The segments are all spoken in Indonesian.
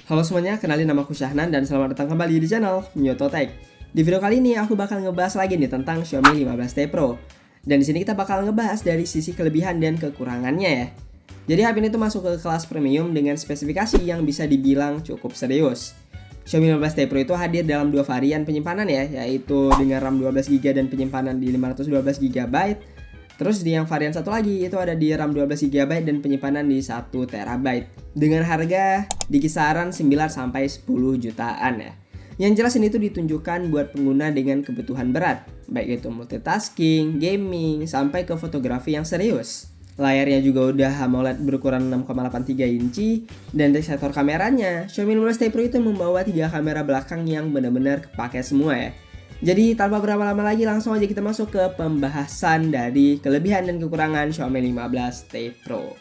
Halo semuanya, kenalin nama aku Syahnan dan selamat datang kembali di channel Myoto Tech. Di video kali ini aku bakal ngebahas lagi nih tentang Xiaomi 15T Pro. Dan di sini kita bakal ngebahas dari sisi kelebihan dan kekurangannya ya. Jadi HP ini tuh masuk ke kelas premium dengan spesifikasi yang bisa dibilang cukup serius. Xiaomi 15T Pro itu hadir dalam dua varian penyimpanan ya, yaitu dengan RAM 12GB dan penyimpanan di 512GB. Terus di yang varian satu lagi itu ada di RAM 12GB dan penyimpanan di 1TB dengan harga di kisaran 9-10 jutaan ya. Yang jelas ini tuh ditunjukkan buat pengguna dengan kebutuhan berat, baik itu multitasking, gaming, sampai ke fotografi yang serius. Layarnya juga udah AMOLED berukuran 6,83 inci dan dari sektor kameranya, Xiaomi 15T Pro itu membawa 3 kamera belakang yang benar-benar kepake semua ya. Jadi tanpa berlama-lama lagi langsung aja kita masuk ke pembahasan dari kelebihan dan kekurangan Xiaomi 15T Pro.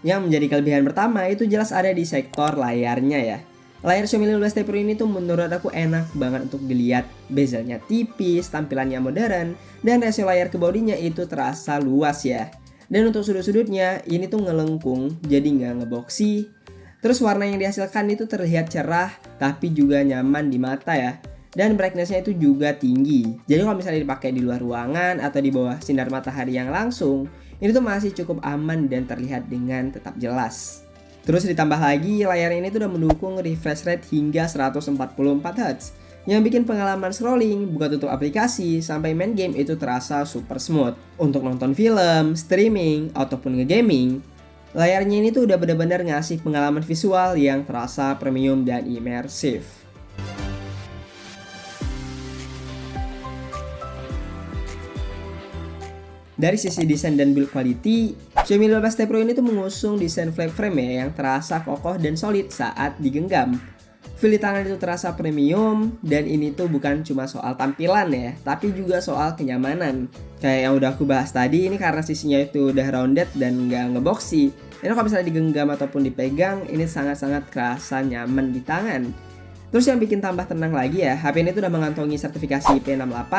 Yang menjadi kelebihan pertama itu jelas ada di sektor layarnya ya. Layar Xiaomi 15T Pro ini tuh menurut aku enak banget untuk dilihat. Bezelnya tipis, tampilannya modern, dan rasio layar ke bodinya itu terasa luas ya. Dan untuk sudut-sudutnya ini tuh ngelengkung, jadi nggak ngeboksi. Terus warna yang dihasilkan itu terlihat cerah, tapi juga nyaman di mata ya. Dan brightness-nya itu juga tinggi. Jadi kalau misalnya dipakai di luar ruangan atau di bawah sinar matahari yang langsung, ini tuh masih cukup aman dan terlihat dengan tetap jelas. Terus ditambah lagi layar ini tuh udah mendukung refresh rate hingga 144Hz yang bikin pengalaman scrolling, buka tutup aplikasi, sampai main game itu terasa super smooth. Untuk nonton film, streaming, ataupun ngegaming, layarnya ini tuh udah benar-benar ngasih pengalaman visual yang terasa premium dan imersif. Dari sisi desain dan build quality, Xiaomi 15T Pro ini tuh mengusung desain flat frame ya yang terasa kokoh dan solid saat digenggam. Feel di tangan itu terasa premium dan ini tuh bukan cuma soal tampilan ya, tapi juga soal kenyamanan. Kayak yang udah aku bahas tadi, ini karena sisinya itu udah rounded dan nggak ngeboxy. Ini kalau misalnya digenggam ataupun dipegang, ini sangat-sangat kerasa nyaman di tangan. Terus yang bikin tambah tenang lagi ya, HP ini tuh udah mengantongi sertifikasi IP68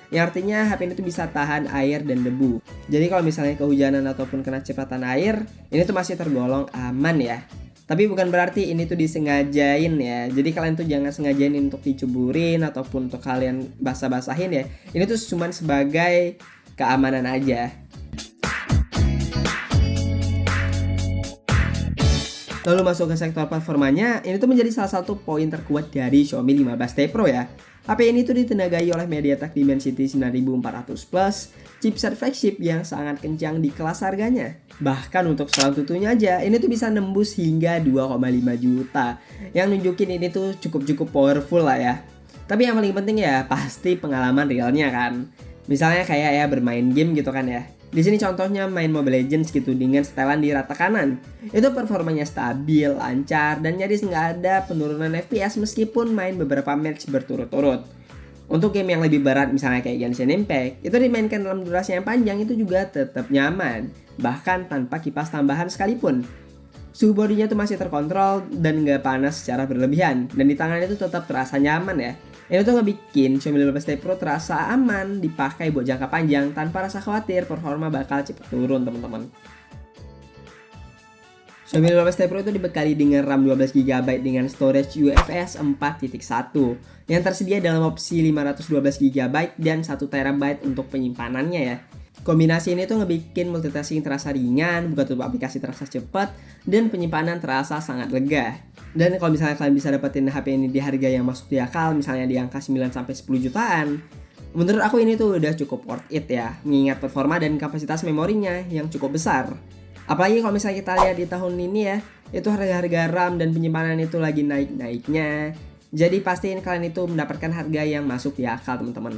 yang artinya HP ini tuh bisa tahan air dan debu. Jadi kalau misalnya kehujanan ataupun kena cipratan air, ini tuh masih tergolong aman ya. Tapi bukan berarti ini tuh disengajain ya. Jadi kalian tuh jangan sengajain untuk diceburin ataupun untuk kalian basah-basahin ya. Ini tuh cuman sebagai keamanan aja. Lalu masuk ke sektor performanya, ini tuh menjadi salah satu poin terkuat dari Xiaomi 15T Pro ya. HP ini tuh ditenagai oleh MediaTek Dimensity 9400 Plus, chipset flagship yang sangat kencang di kelas harganya. Bahkan untuk soal tutunya aja, ini tuh bisa nembus hingga 2,5 juta. Yang nunjukin ini tuh cukup powerful lah ya. Tapi yang paling penting ya pasti pengalaman realnya kan. Misalnya kayak ya bermain game gitu kan ya. Di sini contohnya main Mobile Legends gitu dengan setelan di rata kanan. Itu performanya stabil, lancar, dan nyaris nggak ada penurunan FPS meskipun main beberapa match berturut-turut. Untuk game yang lebih berat misalnya kayak Genshin Impact, itu dimainkan dalam durasi yang panjang itu juga tetap nyaman, bahkan tanpa kipas tambahan sekalipun. Suhu bodinya tuh masih terkontrol dan nggak panas secara berlebihan, dan di tangan itu tetap terasa nyaman ya. Ini tuh ngebikin Xiaomi 15T Pro terasa aman dipakai buat jangka panjang tanpa rasa khawatir performa bakal cepat turun teman-teman. Xiaomi 15T Pro itu dibekali dengan RAM 12GB dengan storage UFS 4.1 yang tersedia dalam opsi 512GB dan 1TB untuk penyimpanannya ya. Kombinasi ini tuh ngebikin multitasking terasa ringan, buka tutup aplikasi terasa cepat, dan penyimpanan terasa sangat lega. Dan kalau misalnya kalian bisa dapetin HP ini di harga yang masuk di akal, misalnya di angka 9-10 jutaan, menurut aku ini tuh udah cukup worth it ya, mengingat performa dan kapasitas memorinya yang cukup besar. Apalagi kalau misalnya kita lihat di tahun ini ya, itu harga-harga RAM dan penyimpanan itu lagi naik-naiknya. Jadi pastiin kalian itu mendapatkan harga yang masuk di akal teman-teman.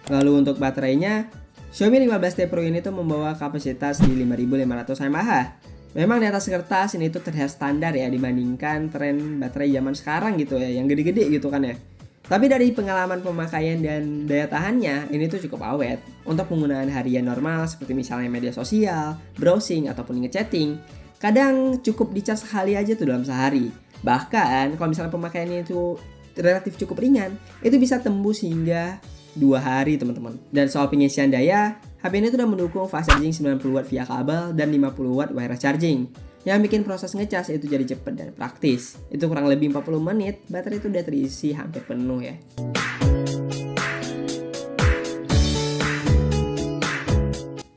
Lalu untuk baterainya, Xiaomi 15T Pro ini tuh membawa kapasitas di 5500 mAh. Memang di atas kertas ini tuh terlihat standar ya dibandingkan tren baterai zaman sekarang gitu ya, yang gede-gede gitu kan ya. Tapi dari pengalaman pemakaian dan daya tahannya, ini tuh cukup awet. Untuk penggunaan harian normal seperti misalnya media sosial, browsing, ataupun ngechatting, kadang cukup dicas sekali aja tuh dalam sehari. Bahkan kalau misalnya pemakaiannya itu relatif cukup ringan, itu bisa tembus hingga 2 hari teman-teman. Dan soal pengisian daya, HP ini tuh udah mendukung fast charging 90 watt via kabel dan 50 watt wireless charging. Yang bikin proses ngecas itu jadi cepet dan praktis. Itu kurang lebih 40 menit, baterai itu udah terisi hampir penuh ya.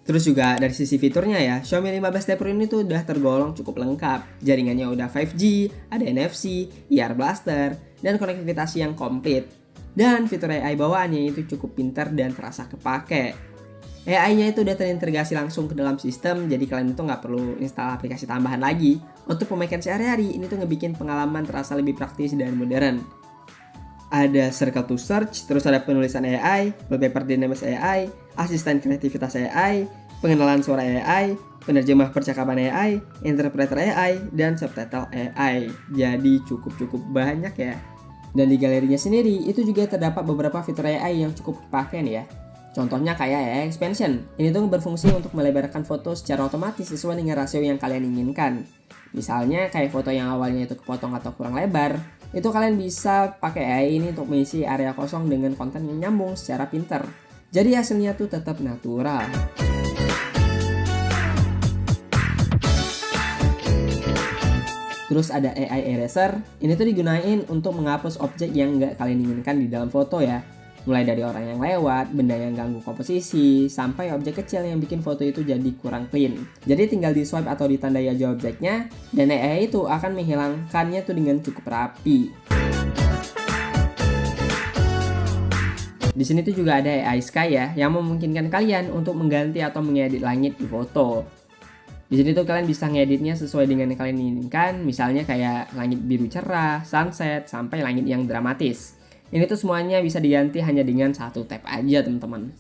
Terus juga dari sisi fiturnya ya, Xiaomi 15T Pro ini tuh udah tergolong cukup lengkap. Jaringannya udah 5G, ada NFC, ear blaster, dan konektivitas yang komplit. Dan fitur AI bawaannya itu cukup pintar dan terasa kepake. AI-nya itu udah terintegrasi langsung ke dalam sistem, jadi kalian itu nggak perlu install aplikasi tambahan lagi. Untuk pemakaian sehari-hari, ini tuh ngebikin pengalaman terasa lebih praktis dan modern. Ada Circle to Search, terus ada penulisan AI, wallpaper dynamics AI, asisten kreativitas AI, pengenalan suara AI, penerjemah percakapan AI, interpreter AI, dan subtitle AI. Jadi cukup banyak ya. Dan di galerinya sendiri, itu juga terdapat beberapa fitur AI yang cukup dipakai nih ya. Contohnya kayak AI Expansion. Ini tuh berfungsi untuk melebarkan foto secara otomatis sesuai dengan rasio yang kalian inginkan. Misalnya kayak foto yang awalnya itu kepotong atau kurang lebar, itu kalian bisa pakai AI ini untuk mengisi area kosong dengan konten yang nyambung secara pintar. Jadi hasilnya tuh tetap natural. Terus ada AI Eraser, ini tuh digunain untuk menghapus objek yang nggak kalian inginkan di dalam foto ya. Mulai dari orang yang lewat, benda yang ganggu komposisi, sampai objek kecil yang bikin foto itu jadi kurang clean. Jadi tinggal di swipe atau ditandai aja objeknya, dan AI itu akan menghilangkannya tuh dengan cukup rapi. Di sini tuh juga ada AI Sky ya, yang memungkinkan kalian untuk mengganti atau mengedit langit di foto. Di sini tuh kalian bisa ngeditnya sesuai dengan yang kalian inginkan, misalnya kayak langit biru cerah, sunset, sampai langit yang dramatis. Ini tuh semuanya bisa diganti hanya dengan satu tap aja teman-teman.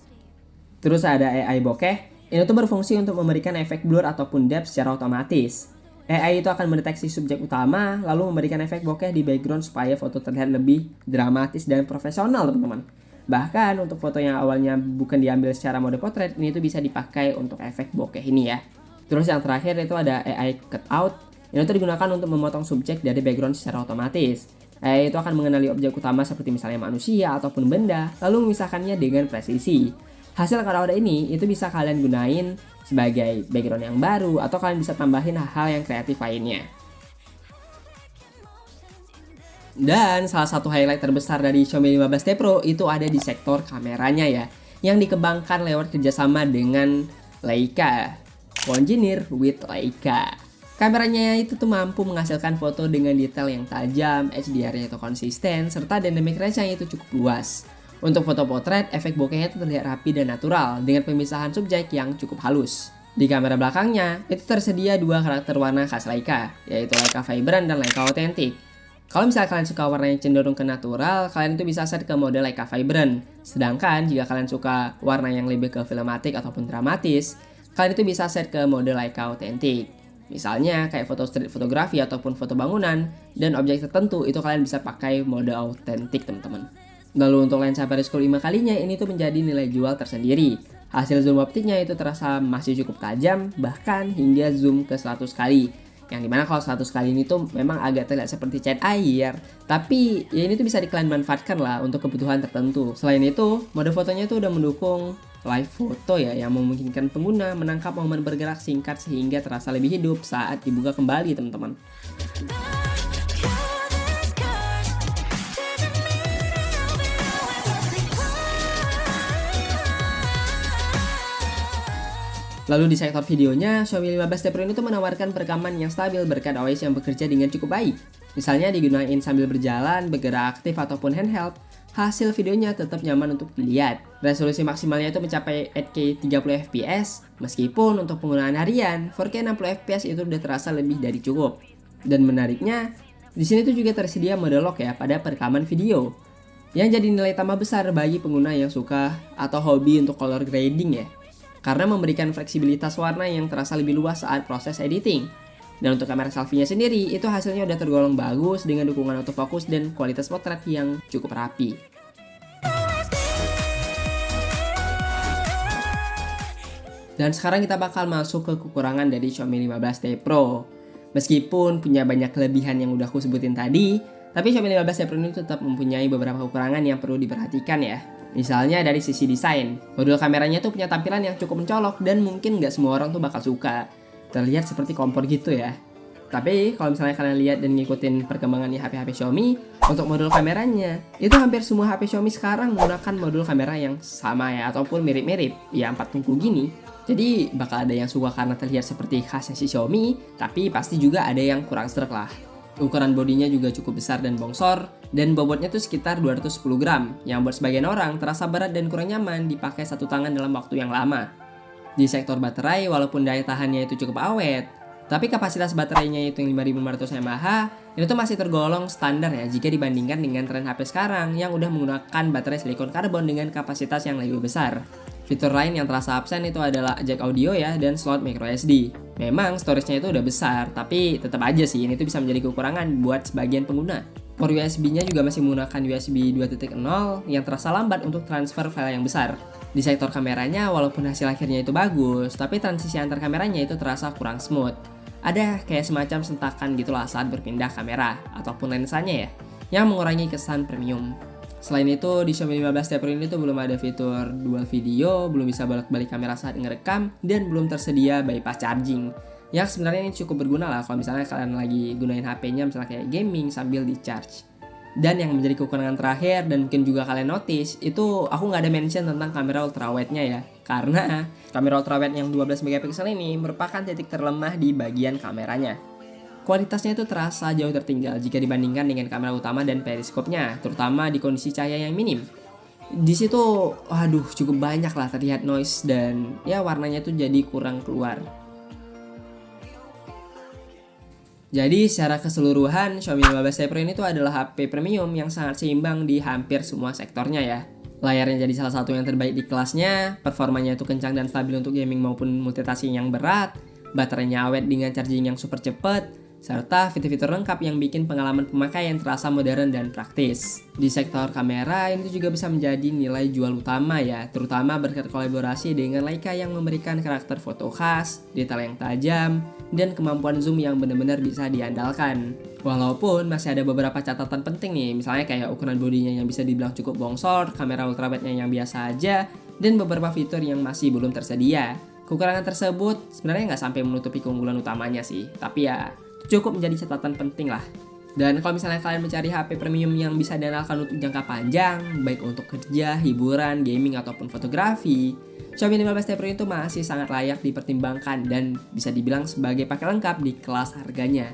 Terus ada AI bokeh. Ini tuh berfungsi untuk memberikan efek blur ataupun depth secara otomatis. AI itu akan mendeteksi subjek utama, lalu memberikan efek bokeh di background supaya foto terlihat lebih dramatis dan profesional teman-teman. Bahkan untuk foto yang awalnya bukan diambil secara mode potret, ini tuh bisa dipakai untuk efek bokeh ini ya. Terus yang terakhir itu ada AI cutout. Ini tuh digunakan untuk memotong subjek dari background secara otomatis. AI itu akan mengenali objek utama seperti misalnya manusia ataupun benda, lalu memisahkannya dengan presisi. Hasil cutout ini itu bisa kalian gunain sebagai background yang baru, atau kalian bisa tambahin hal-hal yang kreatif lainnya. Dan salah satu highlight terbesar dari Xiaomi 15T Pro itu ada di sektor kameranya ya, yang dikembangkan lewat kerjasama dengan Leica. Engineer with Leica. Kameranya itu tuh mampu menghasilkan foto dengan detail yang tajam, HDR-nya itu konsisten, serta dynamic range-nya itu cukup luas. Untuk foto potret, efek bokehnya itu terlihat rapi dan natural dengan pemisahan subjek yang cukup halus. Di kamera belakangnya, itu tersedia dua karakter warna khas Leica, yaitu Leica Vibrant dan Leica Authentic. Kalau misalnya kalian suka warna yang cenderung ke natural, kalian itu bisa set ke mode Leica Vibrant. Sedangkan jika kalian suka warna yang lebih ke filmatik ataupun dramatis, kalian itu bisa set ke mode Leica Authentic. Misalnya kayak foto street fotografi ataupun foto bangunan dan objek tertentu, itu kalian bisa pakai mode Authentic teman-teman. Lalu untuk lensa periskop 5 kalinya ini tuh menjadi nilai jual tersendiri. Hasil zoom optiknya itu terasa masih cukup tajam, bahkan hingga zoom ke 100 kali. Yang dimana kalau 100 kali ini tuh memang agak terlihat seperti cat air, tapi ya ini tuh bisa kalian manfaatkan lah untuk kebutuhan tertentu. Selain itu, mode fotonya tuh udah mendukung live foto ya, yang memungkinkan pengguna menangkap momen bergerak singkat sehingga terasa lebih hidup saat dibuka kembali teman-teman. Lalu di sektor videonya, Xiaomi 15T Pro ini tuh menawarkan perekaman yang stabil berkat OIS yang bekerja dengan cukup baik. Misalnya digunain sambil berjalan, bergerak aktif ataupun handheld, hasil videonya tetap nyaman untuk dilihat. Resolusi maksimalnya itu mencapai 8K 30 fps, meskipun untuk penggunaan harian 4K 60 fps itu udah terasa lebih dari cukup. Dan menariknya, di sini tuh juga tersedia mode lock ya pada perekaman video, yang jadi nilai tambah besar bagi pengguna yang suka atau hobi untuk color grading ya, karena memberikan fleksibilitas warna yang terasa lebih luas saat proses editing. Dan untuk kamera selfie-nya sendiri, itu hasilnya udah tergolong bagus dengan dukungan autofocus dan kualitas potret yang cukup rapi. Dan sekarang kita bakal masuk ke kekurangan dari Xiaomi 15T Pro. Meskipun punya banyak kelebihan yang udah aku sebutin tadi, tapi Xiaomi 15T Pro ini tetap mempunyai beberapa kekurangan yang perlu diperhatikan ya. Misalnya dari sisi desain, modul kameranya tuh punya tampilan yang cukup mencolok dan mungkin nggak semua orang tuh bakal suka. Terlihat seperti kompor gitu ya. Tapi kalau misalnya kalian lihat dan ngikutin perkembangan di HP-HP Xiaomi, untuk modul kameranya, itu hampir semua HP Xiaomi sekarang menggunakan modul kamera yang sama ya, ataupun mirip-mirip, ya 4 tungku gini. Jadi bakal ada yang suka karena terlihat seperti khasnya si Xiaomi, tapi pasti juga ada yang kurang srek lah. Ukuran bodinya juga cukup besar dan bongsor, dan bobotnya tuh sekitar 210 gram, yang buat sebagian orang terasa berat dan kurang nyaman dipakai satu tangan dalam waktu yang lama. Di sektor baterai, walaupun daya tahannya itu cukup awet, tapi kapasitas baterainya itu yang 5500 mAh, itu tuh masih tergolong standar ya jika dibandingkan dengan tren HP sekarang yang udah menggunakan baterai silikon karbon dengan kapasitas yang lebih besar. Fitur lain yang terasa absen itu adalah jack audio ya dan slot microSD. Memang storage-nya itu udah besar, tapi tetap aja sih ini tuh bisa menjadi kekurangan buat sebagian pengguna. Port USB-nya juga masih menggunakan USB 2.0 yang terasa lambat untuk transfer file yang besar. Di sektor kameranya, walaupun hasil akhirnya itu bagus, tapi transisi antar kameranya itu terasa kurang smooth. Ada kayak semacam sentakan gitulah saat berpindah kamera, ataupun lensanya ya, yang mengurangi kesan premium. Selain itu, di Xiaomi 15T Pro ini tuh belum ada fitur dual video, belum bisa bolak-balik kamera saat ngerekam, dan belum tersedia bypass charging. Yang sebenarnya ini cukup berguna lah kalau misalnya kalian lagi gunain HP-nya misalnya kayak gaming sambil di charge. Dan yang menjadi kekurangan terakhir dan mungkin juga kalian notice, itu aku nggak ada mention tentang kamera ultrawide-nya ya. Karena kamera ultrawide yang 12 megapiksel ini merupakan titik terlemah di bagian kameranya. Kualitasnya itu terasa jauh tertinggal jika dibandingkan dengan kamera utama dan periskopnya, terutama di kondisi cahaya yang minim. Di situ, waduh, cukup banyak lah terlihat noise dan ya warnanya tuh jadi kurang keluar. Jadi secara keseluruhan Xiaomi 15T Pro ini tuh adalah HP premium yang sangat seimbang di hampir semua sektornya ya. Layarnya jadi salah satu yang terbaik di kelasnya, performanya itu kencang dan stabil untuk gaming maupun multitasking yang berat, baterainya awet dengan charging yang super cepat, serta fitur-fitur lengkap yang bikin pengalaman pemakaian terasa modern dan praktis. Di sektor kamera, ini juga bisa menjadi nilai jual utama ya, terutama berkat kolaborasi dengan Leica yang memberikan karakter foto khas, detail yang tajam, dan kemampuan zoom yang benar-benar bisa diandalkan. Walaupun masih ada beberapa catatan penting nih, misalnya kayak ukuran bodinya yang bisa dibilang cukup bongsor, kamera ultrawide-nya yang biasa aja, dan beberapa fitur yang masih belum tersedia. Kekurangan tersebut sebenarnya nggak sampai menutupi keunggulan utamanya sih, tapi ya cukup menjadi catatan penting lah. Dan kalau misalnya kalian mencari HP premium yang bisa diandalkan untuk jangka panjang, baik untuk kerja, hiburan, gaming, ataupun fotografi, Xiaomi 15T Pro itu masih sangat layak dipertimbangkan dan bisa dibilang sebagai paket lengkap di kelas harganya.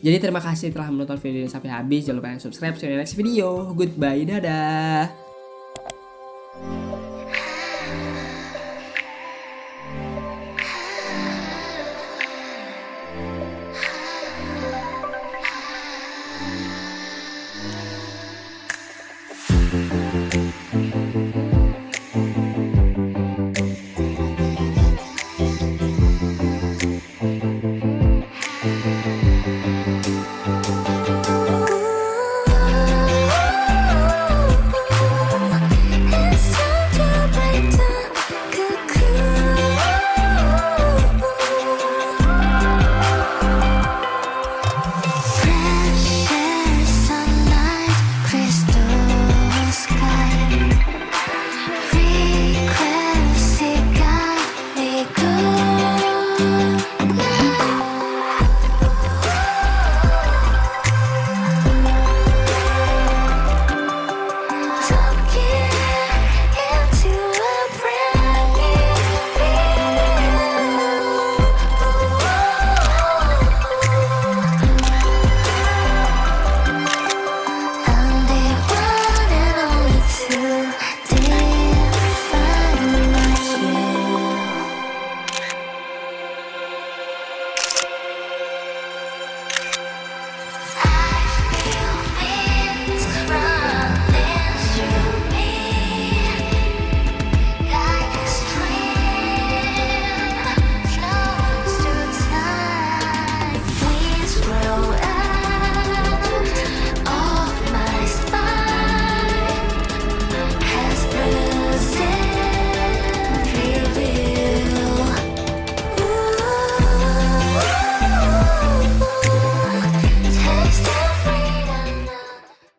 Jadi terima kasih telah menonton video ini sampai habis, jangan lupa subscribe, see you in the next video, goodbye, dadah!